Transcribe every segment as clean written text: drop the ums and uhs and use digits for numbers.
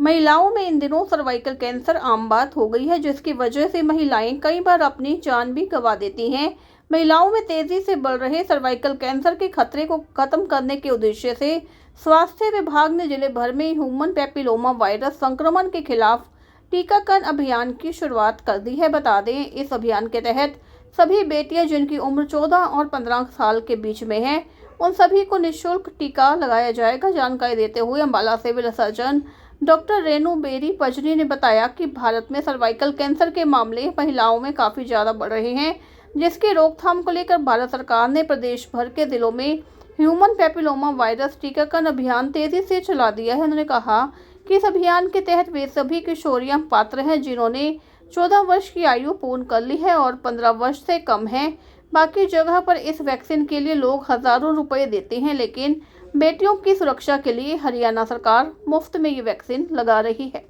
महिलाओं में इन दिनों सर्वाइकल कैंसर आम बात हो गई है, जिसकी वजह से महिलाएं कई बार अपनी जान भी गंवा देती हैं। महिलाओं में तेजी से बढ़ रहे सर्वाइकल कैंसर के खतरे को खत्म करने के उद्देश्य से स्वास्थ्य विभाग ने जिले भर में ह्यूमन पैपिलोमा वायरस संक्रमण के खिलाफ टीकाकरण अभियान की शुरुआत कर दी है। बता दें, इस अभियान के तहत सभी बेटियां जिनकी उम्र 14 और 15 साल के बीच में है, उन सभी को निःशुल्क टीका लगाया जाएगा। जानकारी देते हुए Ambala civil surgeon doctor Renu Beri Pajri ने बताया कि भारत में सर्वाइकल कैंसर के मामले महिलाओं में काफ़ी ज़्यादा बढ़ रहे हैं, जिसकी रोकथाम को लेकर भारत सरकार ने प्रदेश भर के जिलों में ह्यूमन पैपिलोमा वायरस टीकाकरण अभियान तेजी से चला दिया है। उन्होंने कहा कि इस अभियान के तहत वे सभी किशोरियां पात्र हैं जिन्होंने 14 वर्ष की आयु पूर्ण कर ली है और 15 वर्ष से कम है। बाकी जगह पर इस वैक्सीन के लिए लोग हज़ारों रुपए देते हैं, लेकिन बेटियों की सुरक्षा के लिए हरियाणा सरकार मुफ्त में ये वैक्सीन लगा रही है।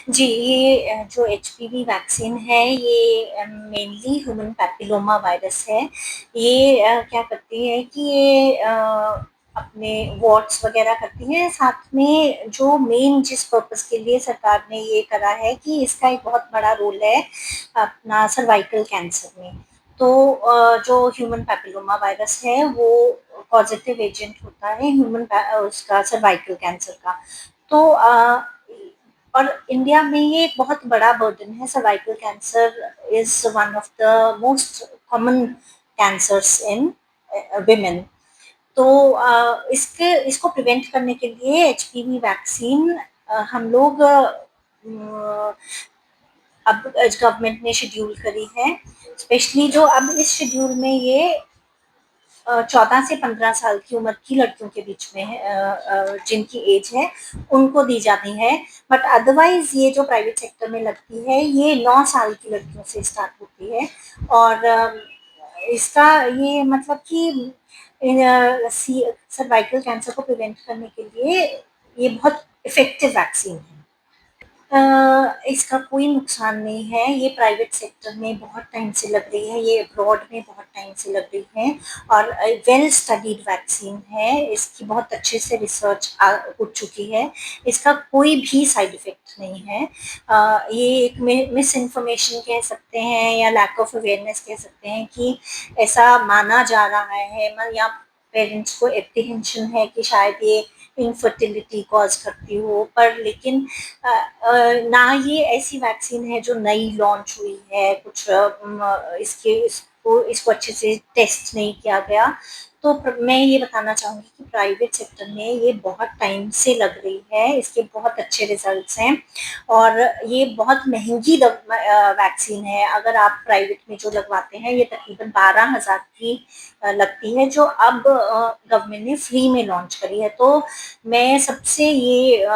जी, ये जो एचपीवी वैक्सीन है ये मेनली ह्यूमन पैपिलोमा वायरस है। ये क्या करती है कि ये अपने वॉट्स वगैरह करती है। साथ में जो मेन जिस पर्पस के लिए सरकार ने ये करा है कि इसका एक बहुत बड़ा रोल है अपना सर्वाइकल कैंसर में। तो जो ह्यूमन पैपिलोमा वायरस है वो पॉजिटिव एजेंट होता है उसका सर्वाइकल कैंसर का। तो और इंडिया में ये एक बहुत बड़ा बर्डन है। Cervical cancer is one of the most common cancers in women. तो इसको प्रिवेंट करने के लिए एचपीवी वैक्सीन हम लोग अब गवर्नमेंट ने शेड्यूल करी है। स्पेशली जो अब इस शेड्यूल में ये 14 से 15 साल की उम्र की लड़कियों के बीच में है, जिनकी एज है उनको दी जाती है। बट अदरवाइज ये जो प्राइवेट सेक्टर में लगती है ये 9 साल की लड़कियों से स्टार्ट होती है। और इसका ये मतलब कि सर्वाइकल कैंसर को प्रिवेंट करने के लिए ये बहुत इफेक्टिव वैक्सीन है। इसका कोई नुकसान नहीं है। ये प्राइवेट सेक्टर में बहुत टाइम से लग रही है, ये अब्रॉड में बहुत टाइम से लग रही है और वेल स्टडीड वैक्सीन है। इसकी बहुत अच्छे से रिसर्च हो चुकी है। इसका कोई भी साइड इफेक्ट नहीं है। ये एक मिस इन्फॉर्मेशन कह सकते हैं या लैक ऑफ अवेयरनेस कह सकते हैं कि ऐसा माना जा रहा है या पेरेंट्स को एप्रीहेंशन है कि शायद ये इनफर्टिलिटी कॉज करती हो, पर लेकिन ना ये ऐसी वैक्सीन है जो नई लॉन्च हुई है, कुछ इसको अच्छे से टेस्ट नहीं किया गया। तो मैं ये बताना चाहूँगी कि प्राइवेट सेक्टर में ये बहुत टाइम से लग रही है, इसके बहुत अच्छे रिजल्ट्स हैं और ये बहुत महंगी वैक्सीन है। अगर आप प्राइवेट में जो लगवाते हैं ये तकरीबन 12,000 की लगती है, जो अब गवर्नमेंट ने फ्री में लॉन्च करी है। तो मैं सबसे ये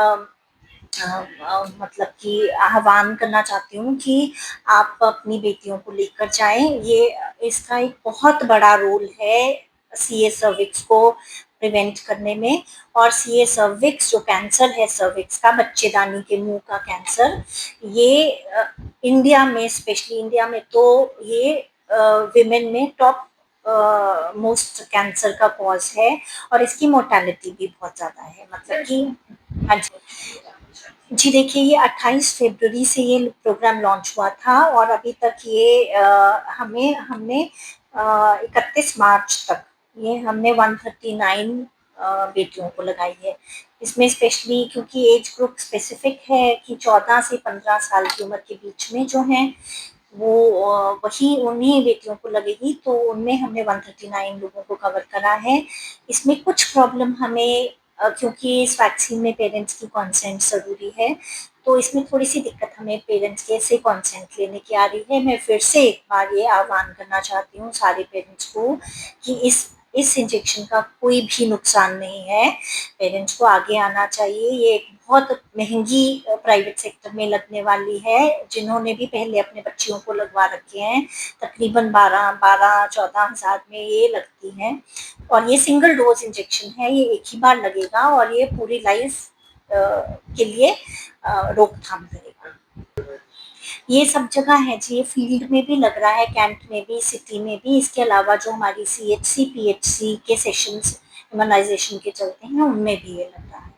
मतलब कि आह्वान करना चाहती हूँ कि आप अपनी बेटियों को लेकर जाएं। ये इसका एक बहुत बड़ा रोल है सीए सर्विक्स को प्रिवेंट करने में। और सीए सर्विक्स जो कैंसर है सर्विक्स का, बच्चेदानी के मुंह का कैंसर, ये इंडिया में स्पेशली इंडिया में तो ये विमेन में टॉप मोस्ट कैंसर का कॉज है और इसकी मोर्टेलिटी भी बहुत ज़्यादा है। मतलब कि हाँ जी, देखिए ये 28 फरवरी से ये प्रोग्राम लॉन्च हुआ था और अभी तक ये हमने 31 मार्च तक ये हमने 139 बेटियों को लगाई है। इसमें स्पेशली क्योंकि एज ग्रुप स्पेसिफिक है कि 14 से 15 साल की उम्र के बीच में जो हैं वो वही उन्हीं बेटियों को लगेगी। तो उनमें हमने 139 लोगों को कवर करा है। इसमें कुछ प्रॉब्लम हमें क्योंकि इस वैक्सीन में पेरेंट्स की कंसेंट ज़रूरी है, तो इसमें थोड़ी-सी दिक्कत हमें पेरेंट्स के से कंसेंट लेने की आ रही है। मैं फिर से एक बार ये आह्वान करना चाहती हूँ सारे पेरेंट्स को कि इस इंजेक्शन का कोई भी नुकसान नहीं है। पेरेंट्स को आगे आना चाहिए। ये एक बहुत महंगी प्राइवेट सेक्टर में लगने वाली है। जिन्होंने भी पहले अपने बच्चियों को लगवा रखे हैं तकरीबन 12-14 हज़ार में ये लगती हैं और ये सिंगल डोज इंजेक्शन है। ये एक ही बार लगेगा और ये पूरी लाइफ के लिए रोकथाम करेगा। ये सब जगह है जी, ये फील्ड में भी लग रहा है, कैंट में भी, सिटी में भी। इसके अलावा जो हमारी सीएचसी पीएचसी के सेशंस इम्यूनाइजेशन के चलते हैं उनमें भी ये लग रहा है।